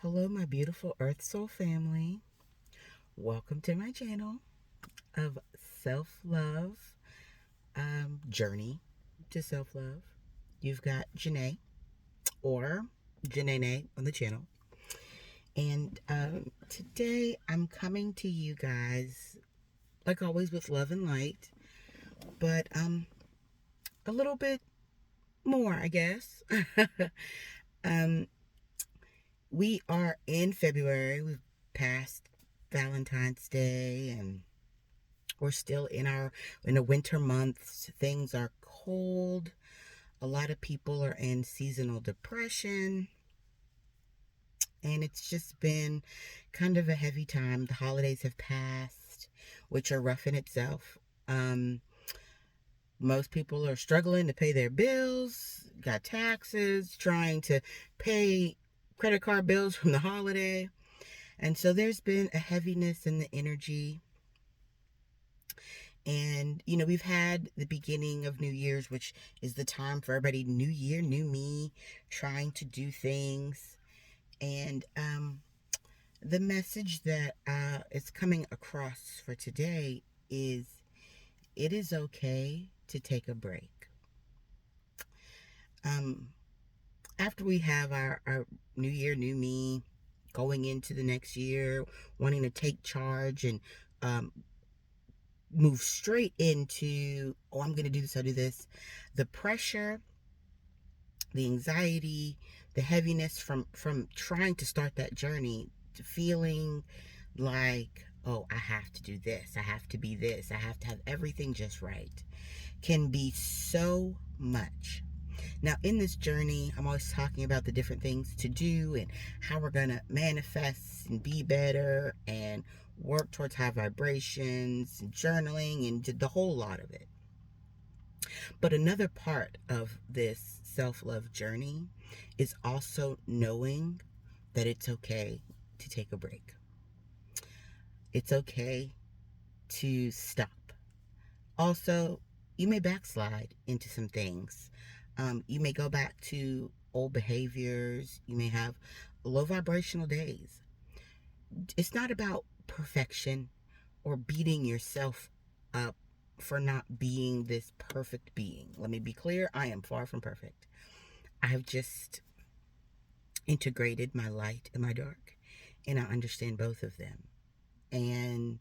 Hello, my beautiful Earth Soul family. Welcome to my channel of self love journey to self love. You've got Janae or Janae on the channel. And today I'm coming to you guys, like always, with love and light, but a little bit more, I guess. um, we are in February. We've passed Valentine's Day and we're still in the winter months. Things are cold. A lot of people are in seasonal depression, and it's just been kind of a heavy time. The holidays have passed, which are rough in itself. Um, Most people are struggling to pay their bills, got taxes, trying to pay credit card bills from the holiday. And so there's been a heaviness in the energy. And, we've had the beginning of New Year's, which is the time for everybody, new year, new me, trying to do things. And the message that is coming across for today is it is okay to take a break. Um, After we have our new year, new me, going into the next year, wanting to take charge and um, move straight into, oh, I'm going to do this, I'll do this. The pressure, the anxiety, the heaviness from trying to start that journey to feeling like, oh, I have to do this, I have to be this, I have to have everything just right, can be so much. Now, in this journey, I'm always talking about the different things to do and how we're going to manifest and be better and work towards high vibrations and journaling and the whole lot of it. But another part of this self love journey is also knowing that it's okay to take a break. It's okay to stop. Also, you may backslide into some things. You may go back to old behaviors. You may have low vibrational days. It's not about perfection or beating yourself up for not being this perfect being. Let me be clear, I am far from perfect. I've just integrated my light and my dark, and I understand both of them. And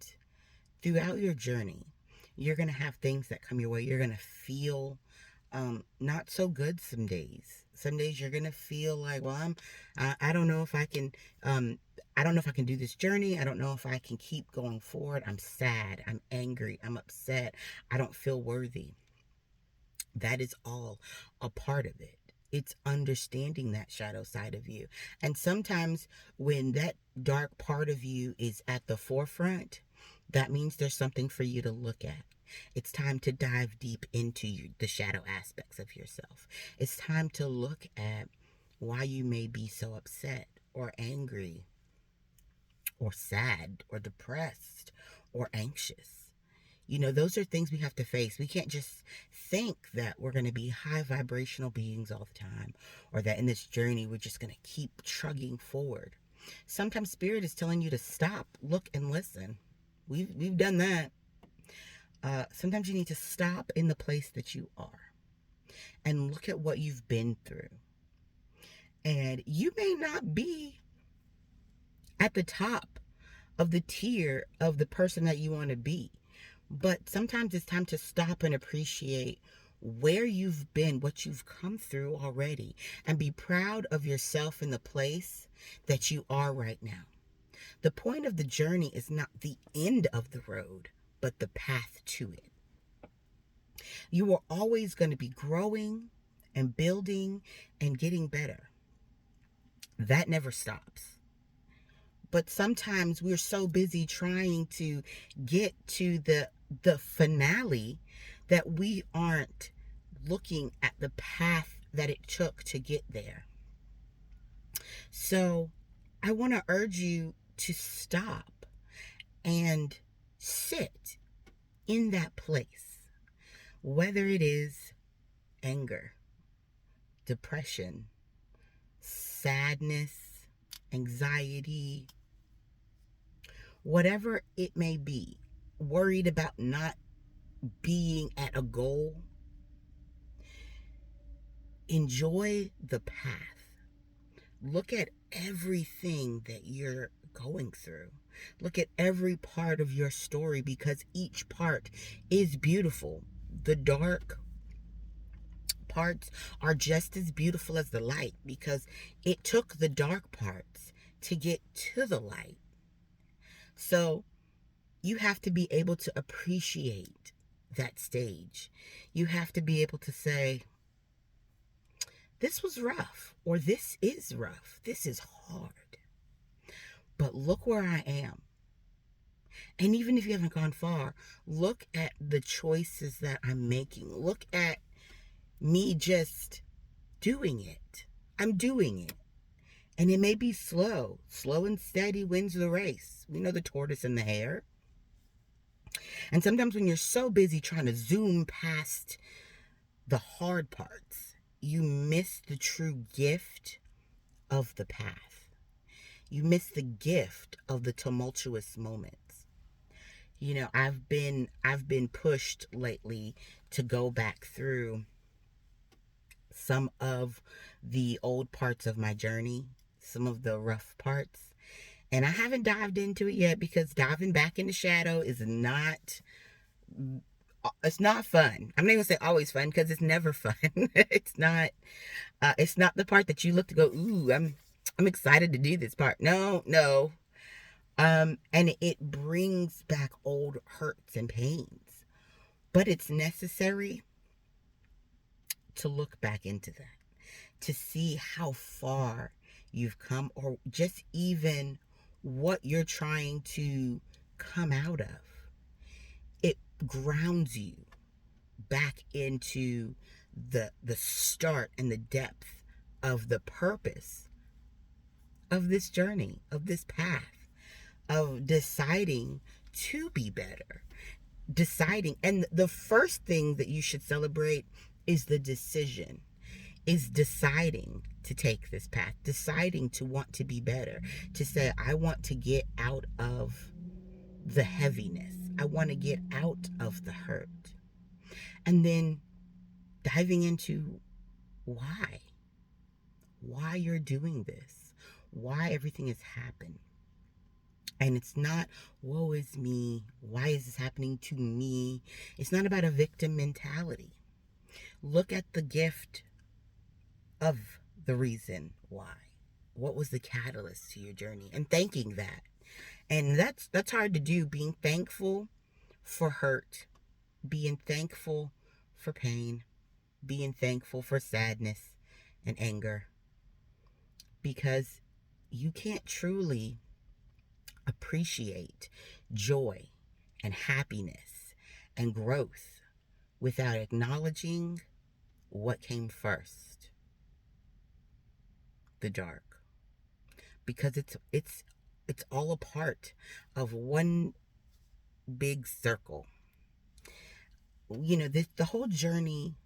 throughout your journey, you're going to have things that come your way. You're going to feel not so good some days. Some days you're going to feel like, well, I don't know if I can, I don't know if I can do this journey. I don't know if I can keep going forward. I'm sad. I'm angry. I'm upset. I don't feel worthy. That is all a part of it. It's understanding that shadow side of you. And sometimes when that dark part of you is at the forefront, that means there's something for you to look at. It's time to dive deep into the shadow aspects of yourself. It's time to look at why you may be so upset or angry or sad or depressed or anxious. Those are things we have to face. We can't just think that we're going to be high vibrational beings all the time, or that in this journey we're just going to keep trugging forward. Sometimes spirit is telling you to stop, look, and listen. We've done that. Sometimes you need to stop in the place that you are and look at what you've been through. And you may not be at the top of the tier of the person that you want to be. But sometimes it's time to stop and appreciate where you've been, what you've come through already, and be proud of yourself in the place that you are right now. The point of the journey is not the end of the road, but the path to it. You are always going to be growing and building and getting better. That never stops. But sometimes we're so busy trying to get to the finale that we aren't looking at the path that it took to get there. So I want to urge you to stop and sit in that place, whether it is anger, depression, sadness, anxiety, whatever it may be, worried about not being at a goal, enjoy the path. Look at everything that you're going through. Look at every part of your story, because each part is beautiful. The dark parts are just as beautiful as the light, because it took the dark parts to get to the light. So you have to be able to appreciate that stage. You have to be able to say, this was rough, or this is rough. This is hard. But look where I am. And even if you haven't gone far, look at the choices that I'm making. Look at me just doing it. I'm doing it. And it may be slow. Slow and steady wins the race. We know the tortoise and the hare. And sometimes when you're so busy trying to zoom past the hard parts, you miss the true gift of the path. You miss the gift of the tumultuous moments. You know, I've been pushed lately to go back through some of the old parts of my journey, some of the rough parts. And I haven't dived into it yet, because diving back in the shadow is not, it's not fun. I'm not gonna say always fun, because it's never fun. It's not the part that you look to go, ooh, I'm excited to do this part. No. And it brings back old hurts and pains. But it's necessary to look back into that, to see how far you've come, or just even what you're trying to come out of. It grounds you back into the start and the depth of the purpose of this journey, of this path, of deciding to be better. Deciding, and the first thing that you should celebrate is the decision, is deciding to take this path, deciding to want to be better, to say, I want to get out of the heaviness, I want to get out of the hurt. And then diving into why you're doing this, why everything has happened. And it's not, woe is me, why is this happening to me? It's not about a victim mentality. Look at the gift of the reason why. What was the catalyst to your journey? And thanking that. And that's hard to do, being thankful for hurt, being thankful for pain, being thankful for sadness and anger. Because you can't truly appreciate joy and happiness and growth without acknowledging what came first, the dark. Because it's all a part of one big circle. You know, the whole journey,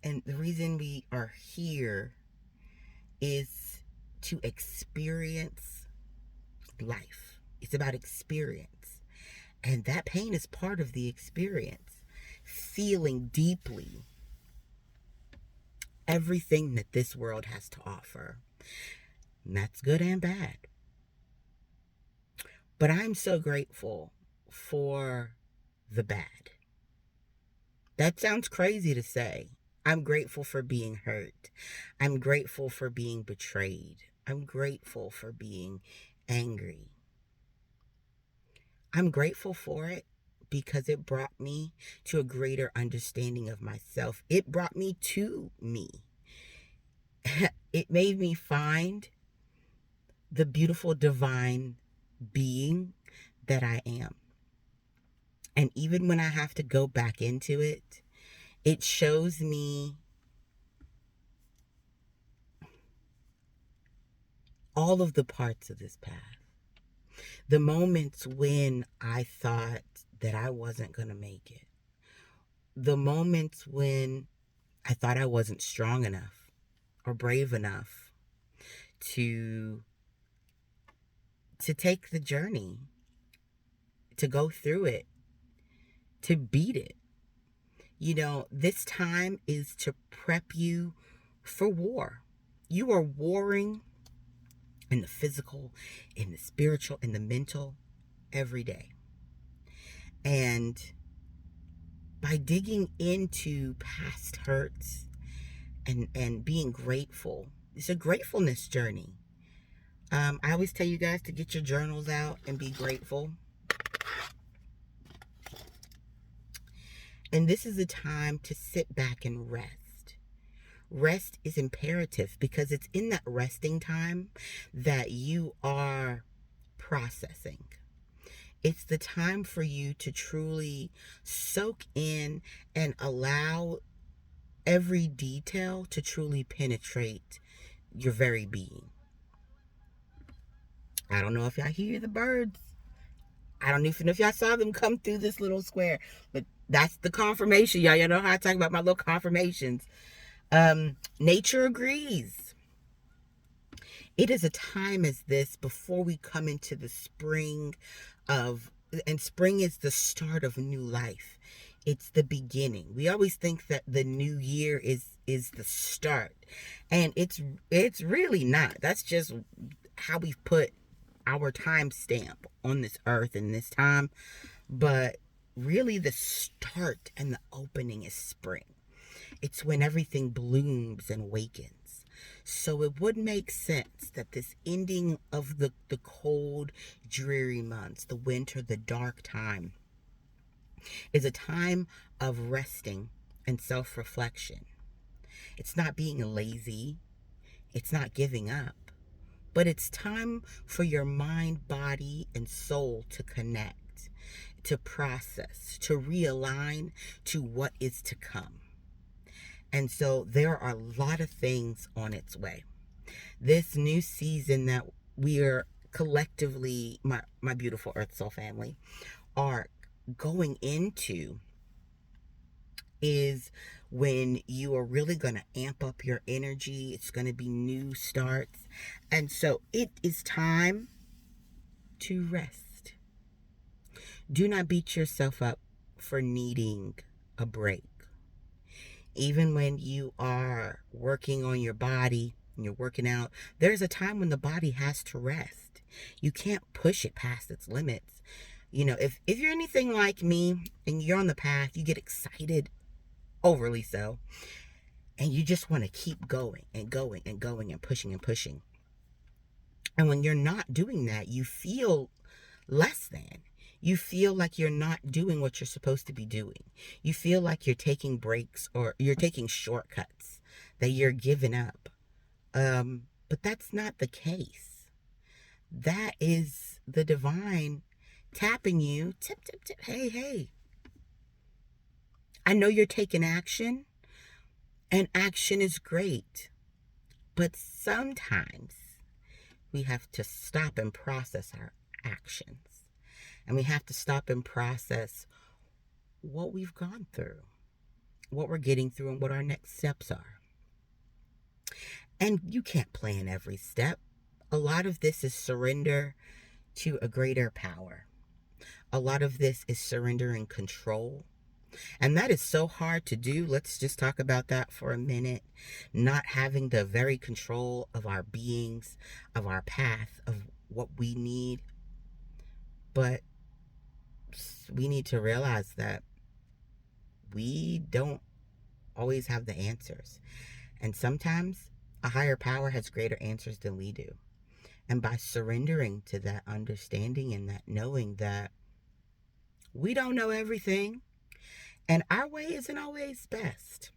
and the reason we are here is to experience life. It's about experience. And that pain is part of the experience. Feeling deeply everything that this world has to offer. And that's good and bad. But I'm so grateful for the bad. That sounds crazy to say. I'm grateful for being hurt. I'm grateful for being betrayed. I'm grateful for being angry. I'm grateful for it because it brought me to a greater understanding of myself. It brought me to me. It made me find the beautiful divine being that I am. And even when I have to go back into it, it shows me all of the parts of this path. The moments when I thought that I wasn't going to make it. The moments when I thought I wasn't strong enough or brave enough to to take the journey, to go through it, to beat it. This time is to prep you for war. You are warring in the physical, in the spiritual, in the mental every day. And by digging into past hurts and being grateful, it's a gratefulness journey. I always tell you guys to get your journals out and be grateful. And this is a time to sit back and rest. Rest is imperative because it's in that resting time that you are processing. It's the time for you to truly soak in and allow every detail to truly penetrate your very being. I don't know if y'all hear the birds. I don't even know if y'all saw them come through this little square, but that's the confirmation, y'all. Y'all know how I talk about my little confirmations. Nature agrees. It is a time as this before we come into the spring and spring is the start of new life. It's the beginning. We always think that the new year is the start, and it's really not. That's just how we've put our time stamp on this earth in this time. But really the start and the opening is spring. It's when everything blooms and wakens. So it would make sense that this ending of the cold, dreary months, the winter, the dark time, is a time of resting and self-reflection. It's not being lazy. It's not giving up. But it's time for your mind, body, and soul to connect, to process, to realign to what is to come. And so there are a lot of things on its way. This new season that we are collectively, my beautiful Earth Soul family, are going into is when you are really going to amp up your energy. It's going to be new starts. And so it is time to rest. Do not beat yourself up for needing a break. Even when you are working on your body and you're working out, there's a time when the body has to rest. You can't push it past its limits. If you're anything like me and you're on the path, you get excited, overly so, and you just want to keep going and going and going and pushing and pushing. And when you're not doing that, you feel less than. You feel like you're not doing what you're supposed to be doing. You feel like you're taking breaks or you're taking shortcuts, that you're giving up. But that's not the case. That is the divine tapping you. Tip, tip, tip. Hey, hey. I know you're taking action, and action is great. But sometimes we have to stop and process our actions. And we have to stop and process what we've gone through, what we're getting through, and what our next steps are. And you can't plan every step. A lot of this is surrender to a greater power. A lot of this is surrendering control. And that is so hard to do. Let's just talk about that for a minute. Not having the very control of our beings, of our path, of what we need. But we need to realize that we don't always have the answers. And sometimes a higher power has greater answers than we do. And by surrendering to that understanding and that knowing that we don't know everything and our way isn't always best.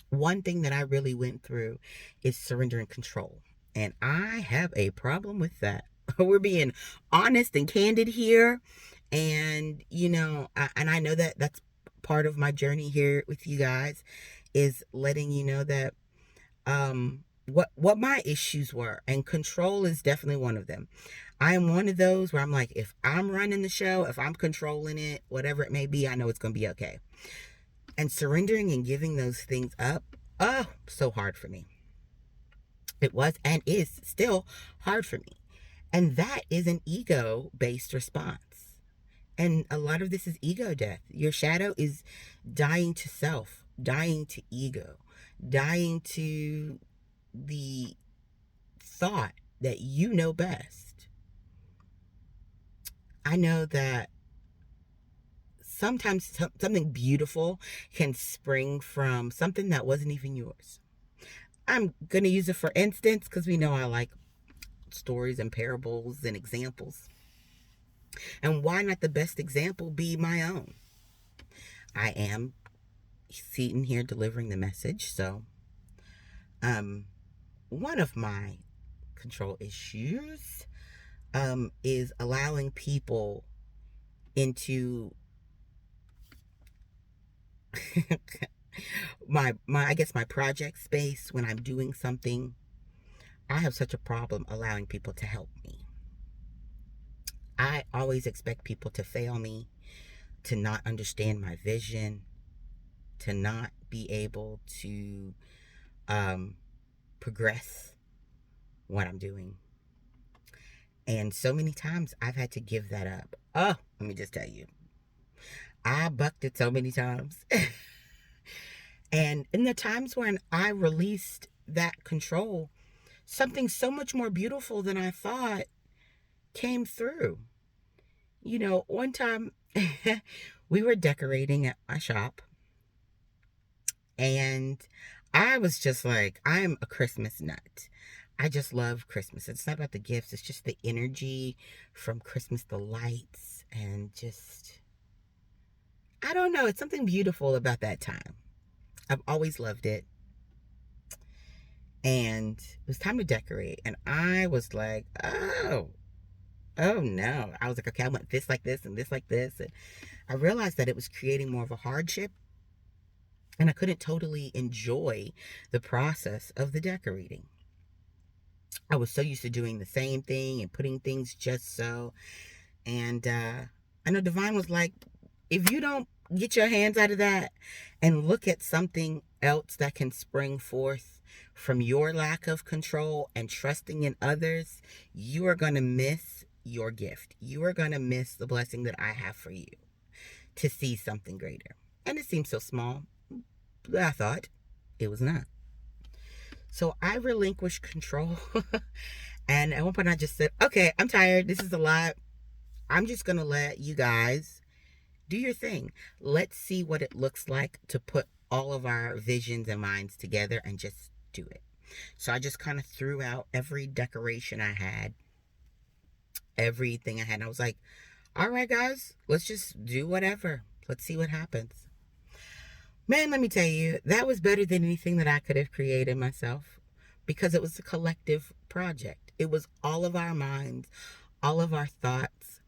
One thing that I really went through is surrendering control. And I have a problem with that. We're being honest and candid here. And, I know that that's part of my journey here with you guys, is letting you know that what my issues were. And control is definitely one of them. I am one of those where I'm like, if I'm running the show, if I'm controlling it, whatever it may be, I know it's going to be okay. And surrendering and giving those things up, so hard for me. It was and is still hard for me. And that is an ego based response. And a lot of this is ego death. Your shadow is dying to self, dying to ego, dying to the thought that you know best. I know that sometimes something beautiful can spring from something that wasn't even yours. I'm going to use it for instance because we know I like stories and parables and examples. And why not the best example be my own? I am sitting here delivering the message. So, um, one of my control issues is allowing people into my I guess my project space when I'm doing something. I have such a problem allowing people to help me. I always expect people to fail me, to not understand my vision, to not be able to um, progress what I'm doing. And so many times I've had to give that up. Oh, let me just tell you, I bucked it so many times. And in the times when I released that control, something so much more beautiful than I thought came through. You know, one time we were decorating at my shop, and I was just like, I'm a Christmas nut. I just love Christmas. It's not about the gifts, it's just the energy from Christmas, the lights, and just, I don't know, it's something beautiful about that time. I've always loved it. And it was time to decorate, and I was like, oh no. I was like, okay, I want this like this and this like this. And I realized that it was creating more of a hardship, and I couldn't totally enjoy the process of the decorating. I was so used to doing the same thing and putting things just so. And I know Divine was like, if you don't get your hands out of that and look at something else that can spring forth from your lack of control and trusting in others, you are going to miss your gift. You are going to miss the blessing that I have for you to see something greater. And it seems so small, but I thought it was not. So I relinquished control. And at one point I just said, okay, I'm tired. This is a lot. I'm just going to let you guys do your thing. Let's see what it looks like to put all of our visions and minds together and just do it. So I just kind of threw out every decoration I had, everything I had. And I was like, all right, guys, let's just do whatever. Let's see what happens. Man, let me tell you, that was better than anything that I could have created myself because it was a collective project. It was all of our minds, all of our thoughts,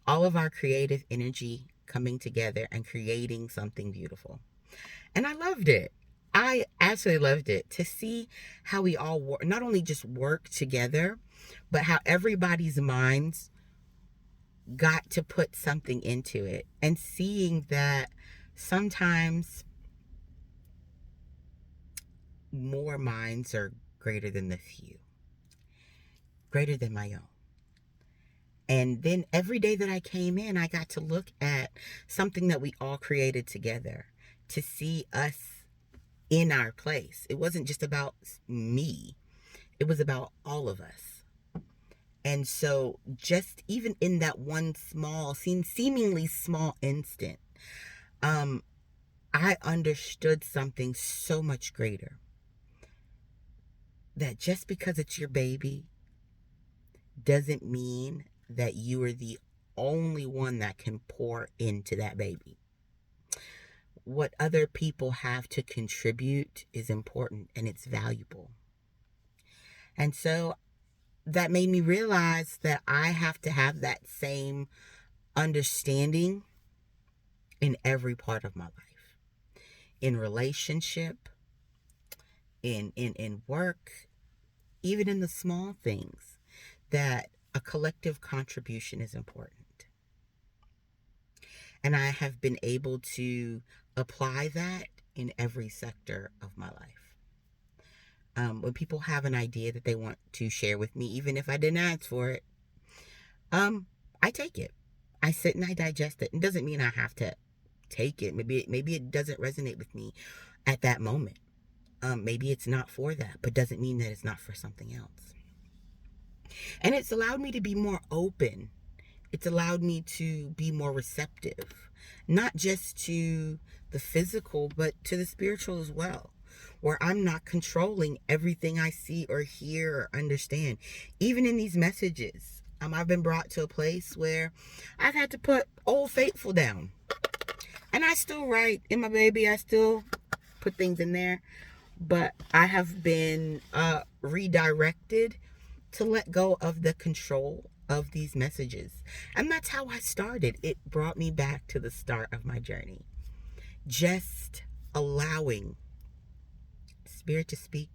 all of our creative energy coming together and creating something beautiful. And I loved it. I absolutely loved it to see how we all work, not only just work together, but how everybody's minds got to put something into it, and seeing that sometimes more minds are greater than the few, greater than my own. And then every day that I came in, I got to look at something that we all created together, to see us in our place. It wasn't just about me, it was about all of us. And so, just even in that one small, seemingly small instant, um, I understood something so much greater. That just because it's your baby doesn't mean that you are the only one that can pour into that baby. What other people have to contribute is important and it's valuable. And so that made me realize that I have to have that same understanding in every part of my life, in relationship, in work, even in the small things, that a collective contribution is important. And I have been able to apply that in every sector of my life. When people have an idea that they want to share with me, even if I didn't ask for it, I take it. I sit and I digest it. It doesn't mean I have to take it. Maybe it doesn't resonate with me at that moment. Maybe it's not for that, but doesn't mean that it's not for something else. And it's allowed me to be more open. It's allowed me to be more receptive, not just to the physical, but to the spiritual as well, where I'm not controlling everything I see or hear or understand. Even in these messages, I've been brought to a place where I've had to put Old Faithful down. And I still write in my baby, I still put things in there, but I have been redirected to let go of the control of these messages. And that's how I started. It brought me back to the start of my journey. Just allowing Spirit to speak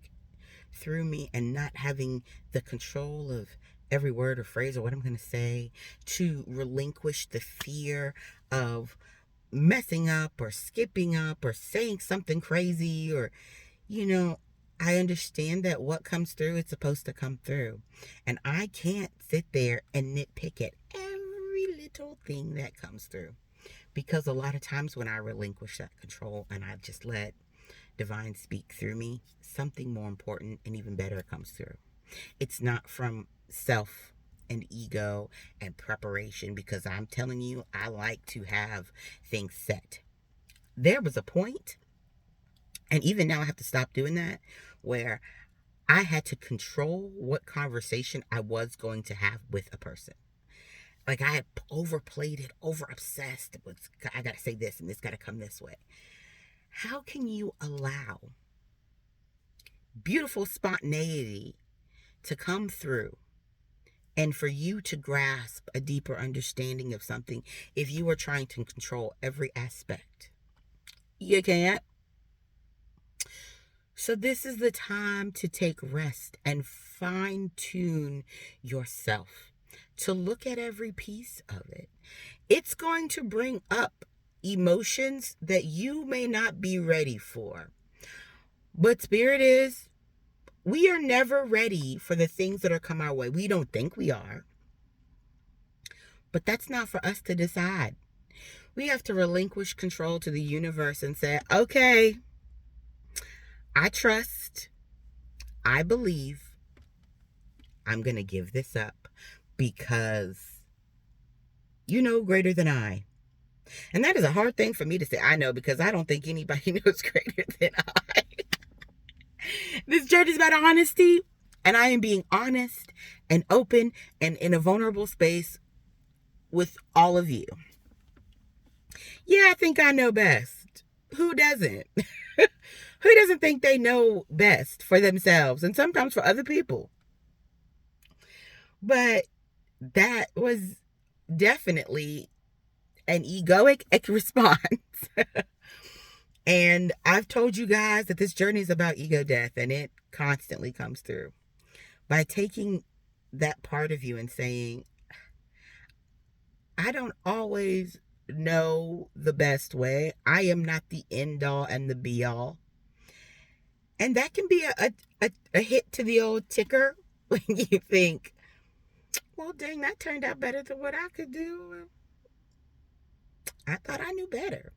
through me and not having the control of every word or phrase or what I'm going to say, to relinquish the fear of messing up or skipping up or saying something crazy, or, I understand that what comes through, it's supposed to come through. And I can't sit there and nitpick at every little thing that comes through. Because a lot of times when I relinquish that control and I just let divine speak through me, something more important and even better comes through. It's not from self and ego and preparation, because I'm telling you, I like to have things set. There was a point, and even now I have to stop doing that, where I had to control what conversation I was going to have with a person. Like, I had overplayed it, over obsessed with, I gotta say this and this gotta come this way. How can you allow beautiful spontaneity to come through and for you to grasp a deeper understanding of something if you are trying to control every aspect? You can't. So this is the time to take rest and fine tune yourself, to look at every piece of it. It's going to bring up emotions that you may not be ready for. But Spirit is, we are never ready for the things that are come our way. We don't think we are. But that's not for us to decide. We have to relinquish control to the universe and say, okay, I trust, I believe, I'm going to give this up because you know greater than I. And that is a hard thing for me to say. I know, because I don't think anybody knows greater than I. This journey is about honesty, and I am being honest and open and in a vulnerable space with all of you. Yeah, I think I know best. Who doesn't? Who doesn't think they know best for themselves and sometimes for other people? But that was definitely an egoic response. And I've told you guys that this journey is about ego death, and it constantly comes through. By taking that part of you and saying, I don't always know the best way. I am not the end all and the be all. And that can be a hit to the old ticker when you think, well, dang, that turned out better than what I could do. I thought I knew better.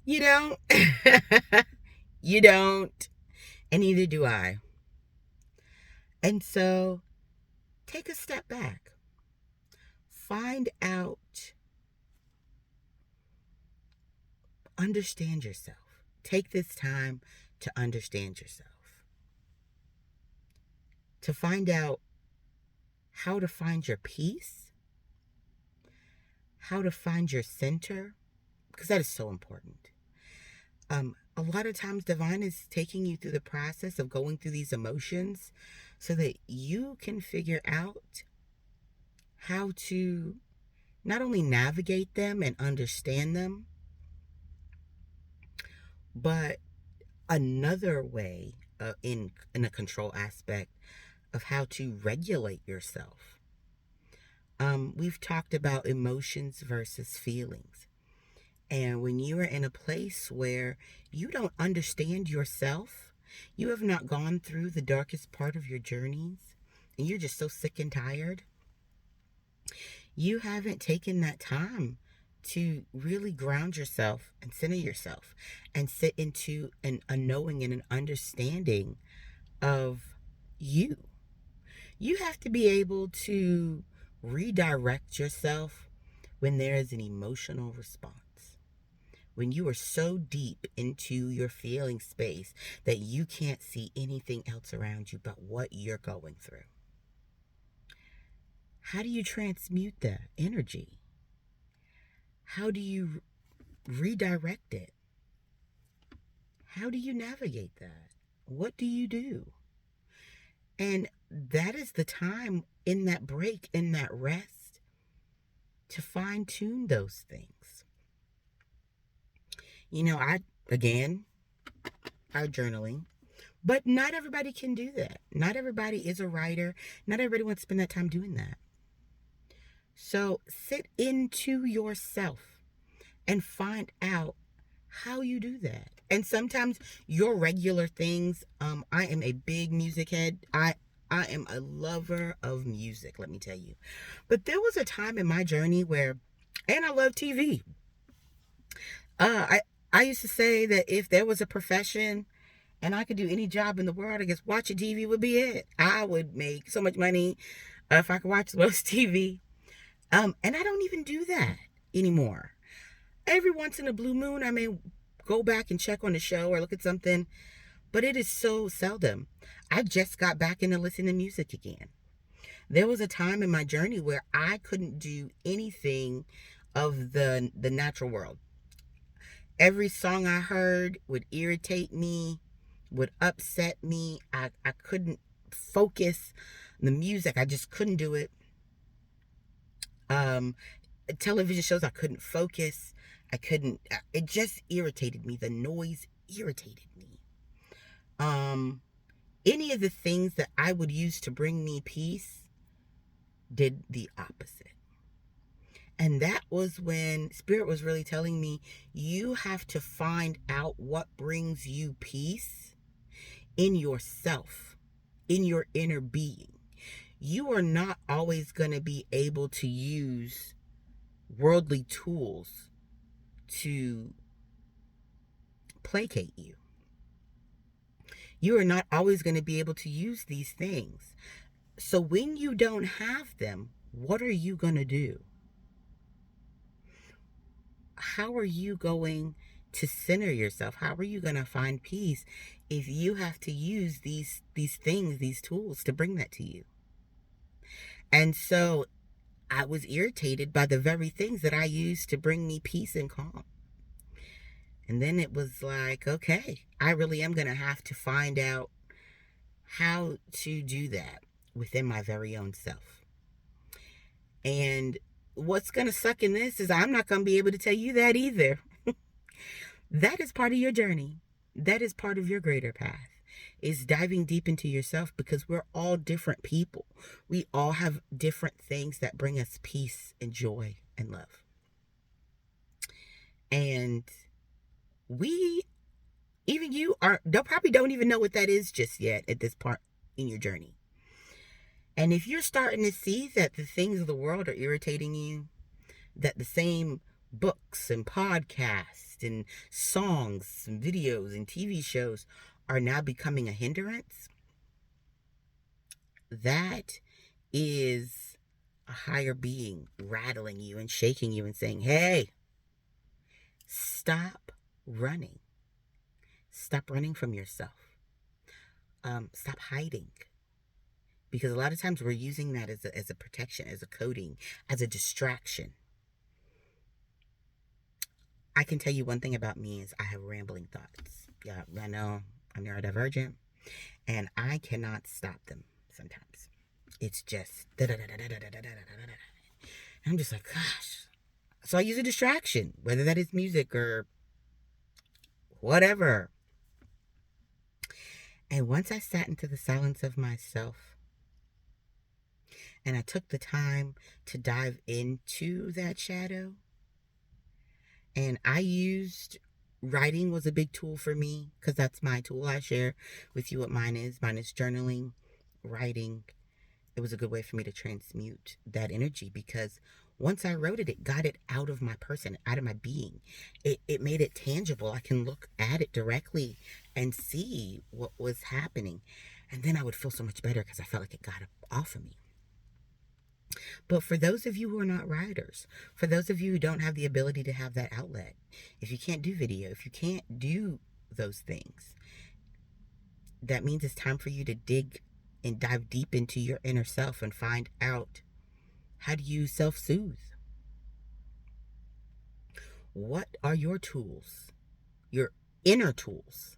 You don't. You don't. And neither do I. And so take a step back. Find out. Understand yourself. Take this time to understand yourself. To find out how to find your peace. How to find your center. Because that is so important. A lot of times divine is taking you through the process of going through these emotions so that you can figure out how to not only navigate them and understand them, but another way in a control aspect of how to regulate yourself. We've talked about emotions versus feelings. And when you are in a place where you don't understand yourself, you have not gone through the darkest part of your journeys, and you're just so sick and tired, you haven't taken that time to really ground yourself and center yourself and sit into a knowing and an understanding of you. You have to be able to redirect yourself when there is an emotional response. When you are so deep into your feeling space that you can't see anything else around you but what you're going through. How do you transmute that energy? How do you redirect it? How do you navigate that? What do you do? And that is the time in that break, in that rest, to fine tune those things. Again, our journaling, but not everybody can do that. Not everybody is a writer. Not everybody wants to spend that time doing that. So sit into yourself and find out how you do that. And sometimes your regular things, I am a big music head. I am a lover of music, let me tell you. But there was a time in my journey where, and I love TV. I used to say that if there was a profession and I could do any job in the world, I guess watching TV would be it. I would make so much money if I could watch the most TV. And I don't even do that anymore. Every once in a blue moon, I may go back and check on a show or look at something, but it is so seldom. I just got back into listening to music again. There was a time in my journey where I couldn't do anything of the natural world. Every song I heard would irritate me, would upset me. I couldn't focus on the music. I just couldn't do it. Television shows, I couldn't focus. It just irritated me. The noise irritated me. Any of the things that I would use to bring me peace did the opposite. And that was when Spirit was really telling me, you have to find out what brings you peace in yourself, in your inner being. You are not always going to be able to use worldly tools to placate you. You are not always going to be able to use these things. So when you don't have them, what are you going to do? How are you going to center yourself? How are you going to find peace if you have to use these things, these tools to bring that to you? And so I was irritated by the very things that I used to bring me peace and calm. And then it was like, okay, I really am going to have to find out how to do that within my very own self. And what's going to suck in this is I'm not going to be able to tell you that either. That is part of your journey. That is part of your greater path, is diving deep into yourself, because we're all different people. We all have different things that bring us peace and joy and love. And even you probably don't even know what that is just yet at this part in your journey. And if you're starting to see that the things of the world are irritating you, that the same books and podcasts and songs and videos and TV shows are now becoming a hindrance, that is a higher being rattling you and shaking you and saying, hey, stop running. Stop running from yourself. Stop hiding. Because a lot of times we're using that as a protection, as a coding, as a distraction. I can tell you one thing about me is I have rambling thoughts. Yeah, I know I'm neurodivergent, and I cannot stop them sometimes. It's just I'm just like, gosh. So I use a distraction, whether that is music or whatever. And once I sat into the silence of myself, and I took the time to dive into that shadow, and I used writing was a big tool for me, because that's my tool. I share with you what mine is. Mine is journaling, writing, it was a good way for me to transmute that energy, because once I wrote it, it got it out of my person, out of my being. It made it tangible. I can look at it directly and see what was happening. And then I would feel so much better because I felt like it got it off of me. But for those of you who are not writers, for those of you who don't have the ability to have that outlet, if you can't do video, if you can't do those things, that means it's time for you to dig and dive deep into your inner self and find out, how do you self-soothe? What are your tools? Your inner tools,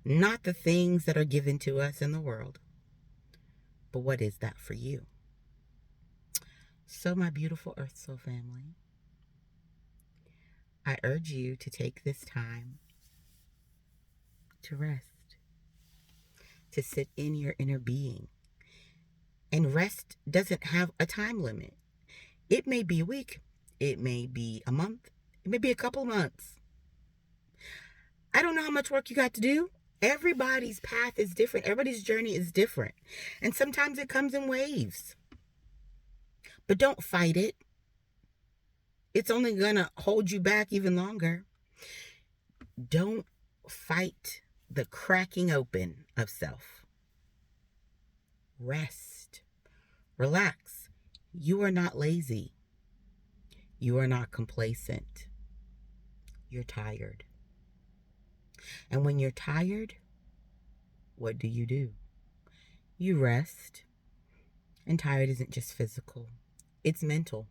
not the things that are given to us in the world, but what is that for you? So, my beautiful Earth Soul family, I urge you to take this time to rest, to sit in your inner being. And rest doesn't have a time limit. It may be a week, it may be a month, it may be a couple months. I don't know how much work you got to do. Everybody's path is different. Everybody's journey is different. And sometimes it comes in waves. But don't fight it. It's only going to hold you back even longer. Don't fight the cracking open of self. Rest. Relax. You are not lazy. You are not complacent. You're tired. And when you're tired, what do? You rest. And tired isn't just physical, it's mental.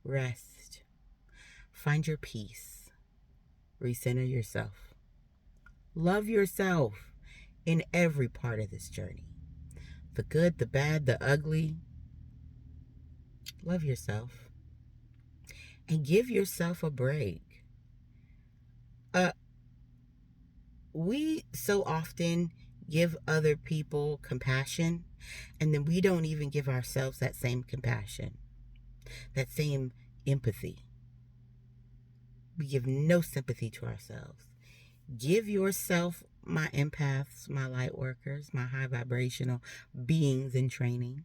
Rest. Find your peace. Recenter yourself. Love yourself in every part of this journey. The good, the bad, the ugly. Love yourself. And give yourself a break. We so often give other people compassion, and then we don't even give ourselves that same compassion, that same empathy. We give no sympathy to ourselves. Give yourself, my empaths, my light workers, my high vibrational beings in training,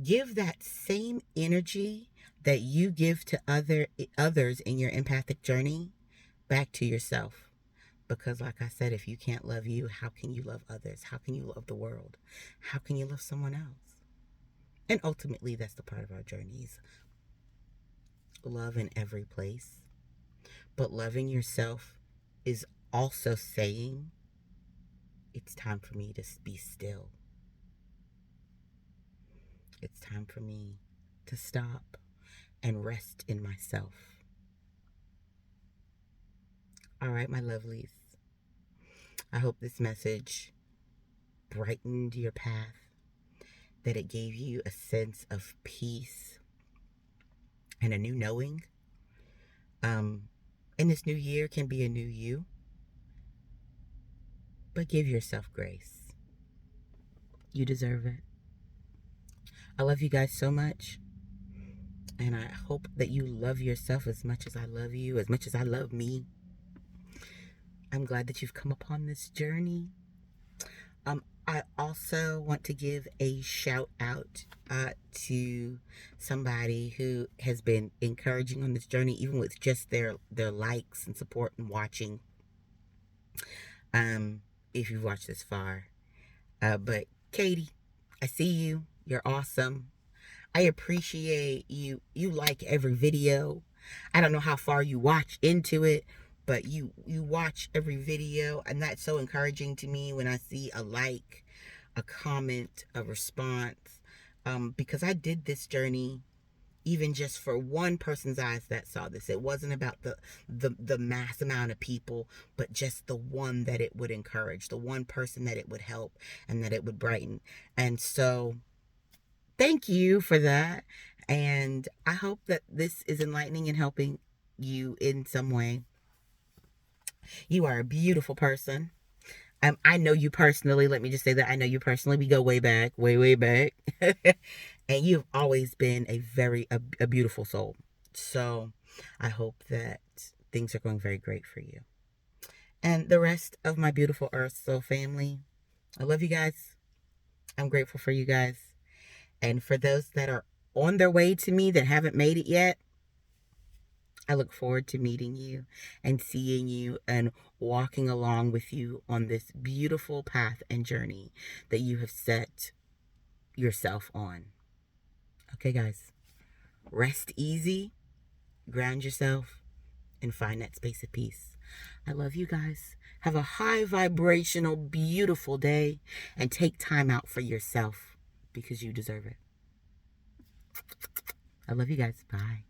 give that same energy that you give to others in your empathic journey back to yourself. Because like I said, if you can't love you, how can you love others? How can you love the world? How can you love someone else? And ultimately, that's the part of our journeys. Love in every place. But loving yourself is also saying, it's time for me to be still. It's time for me to stop and rest in myself. All right, my lovelies. I hope this message brightened your path, that it gave you a sense of peace and a new knowing. And this new year can be a new you, but give yourself grace. You deserve it. I love you guys so much, and I hope that you love yourself as much as I love you, as much as I love me. I'm glad that you've come upon this journey. I also want to give a shout out to somebody who has been encouraging on this journey, even with just their likes and support and watching. If you've watched this far, but Katie, I see you. You're awesome. I appreciate you. You like every video. I don't know how far you watch into it, but you watch every video, and that's so encouraging to me when I see a like, a comment, a response, because I did this journey even just for one person's eyes that saw this. It wasn't about the mass amount of people, but just the one that it would encourage, the one person that it would help and that it would brighten. And so thank you for that, and I hope that this is enlightening and helping you in some way. You are a beautiful person. I know you personally. Let me just say that I know you personally. We go way back, way back. And you've always been a beautiful soul. So I hope that things are going very great for you. And the rest of my beautiful Earth Soul family, I love you guys. I'm grateful for you guys. And for those that are on their way to me that haven't made it yet, I look forward to meeting you and seeing you and walking along with you on this beautiful path and journey that you have set yourself on. Okay, guys, rest easy, ground yourself, and find that space of peace. I love you guys. Have a high vibrational, beautiful day and take time out for yourself because you deserve it. I love you guys. Bye.